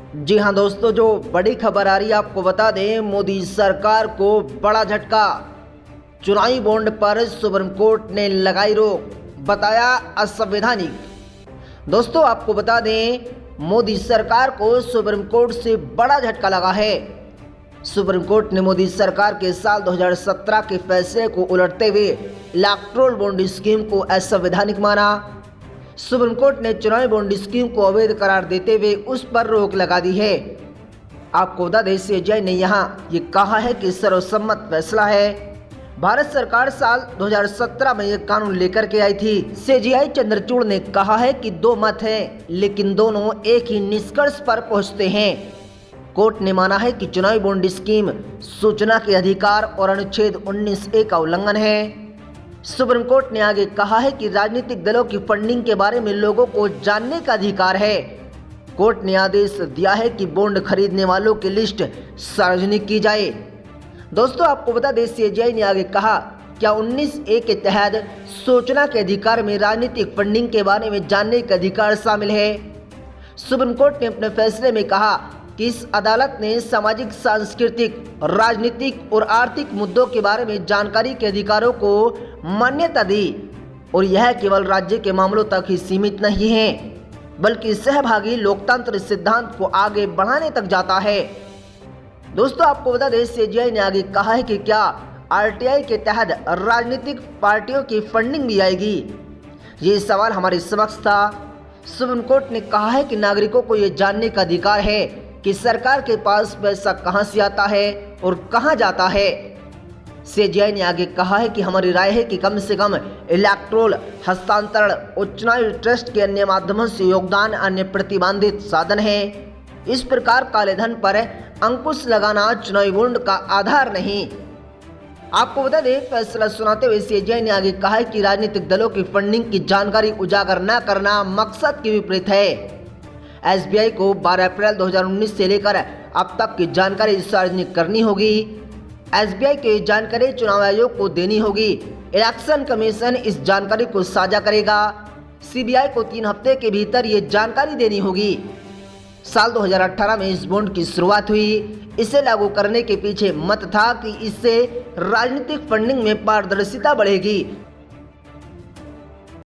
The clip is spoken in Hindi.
जी हां दोस्तों, जो बड़ी खबर आ रही है आपको बता दें, मोदी सरकार को बड़ा झटका। चुनावी बॉन्ड पर सुप्रीम कोर्ट ने लगाई रोक, बताया असंवैधानिक। दोस्तों आपको बता दें, मोदी सरकार को सुप्रीम कोर्ट से बड़ा झटका लगा है। सुप्रीम कोर्ट ने मोदी सरकार के साल 2017 के फैसले को उलटते हुए इलेक्टोरल बॉन्ड स्कीम को असंवैधानिक माना। सुप्रीम कोर्ट ने चुनावी बॉन्ड स्कीम को अवैध करार देते हुए उस पर रोक लगा दी है। आपको बता दें, सीजेआई ने यहां ये कहा है कि सर्वसम्मत फैसला है। भारत सरकार साल 2017 में यह कानून लेकर के आई थी। सीजेआई चंद्रचूड़ ने कहा है कि दो मत हैं, लेकिन दोनों एक ही निष्कर्ष पर पहुंचते हैं। कोर्ट ने माना है कि चुनावी बॉन्ड स्कीम सूचना के अधिकार और अनुच्छेद 19A का उल्लंघन है। सुप्रीम कोर्ट ने आगे कहा है कि राजनीतिक दलों की फंडिंग के बारे में लोगों को जानने का अधिकार है। कोर्ट ने आदेश दिया है कि बॉन्ड खरीदने वालों की लिस्ट सार्वजनिक की जाए। दोस्तों आपको बता दें, सीजेआई ने आगे कहा, क्या 19A के तहत सूचना के अधिकार में राजनीतिक फंडिंग के बारे में जानने का अधिकार शामिल है। सुप्रीम कोर्ट ने अपने फैसले में कहा कि इस अदालत ने सामाजिक, सांस्कृतिक, राजनीतिक और आर्थिक मुद्दों के बारे में जानकारी के अधिकारों को मान्यता दी और यह केवल राज्य के मामलों तक ही सीमित नहीं है, बल्कि सहभागी लोकतंत्र सिद्धांत को आगे बढ़ाने तक जाता है। दोस्तों आपको बता दें, सीजेआई ने आगे कहा है कि क्या आरटीआई के तहत राजनीतिक पार्टियों की फंडिंग भी आएगी। ये सवाल हमारे समक्ष था। सुप्रीम कोर्ट ने कहा है कि नागरिकों को ये जानने का अधिकार है कि सरकार के पास पैसा कहां से आता है और कहां जाता है। सीजेआई ने आगे कहा है कि हमारी राय है कि कम से कम इलेक्टोरल हस्तांतरण और चुनावी ट्रस्ट के अन्य माध्यमों से योगदान अन्य प्रतिबंधित साधन है। इस प्रकार काले धन पर अंकुश लगाना चुनावी बॉन्ड का आधार नहीं। आपको बता दें, फैसला सुनाते हुए सीजेआई ने आगे कहा है कि राजनीतिक दलों की फंडिंग की जानकारी उजागर न करना मकसद के विपरीत है। एसबीआई को 12 अप्रैल 2019 से लेकर अब तक की जानकारी सार्वजनिक करनी होगी। एसबीआई की जानकारी चुनाव आयोग को देनी होगी। इलेक्शन कमीशन इस जानकारी को साझा करेगा। सीबीआई को 3 हफ्ते के भीतर ये जानकारी देनी होगी। साल 2018 में इस बॉन्ड की शुरुआत हुई। इसे लागू करने के पीछे मत था कि इससे राजनीतिक फंडिंग में पारदर्शिता बढ़ेगी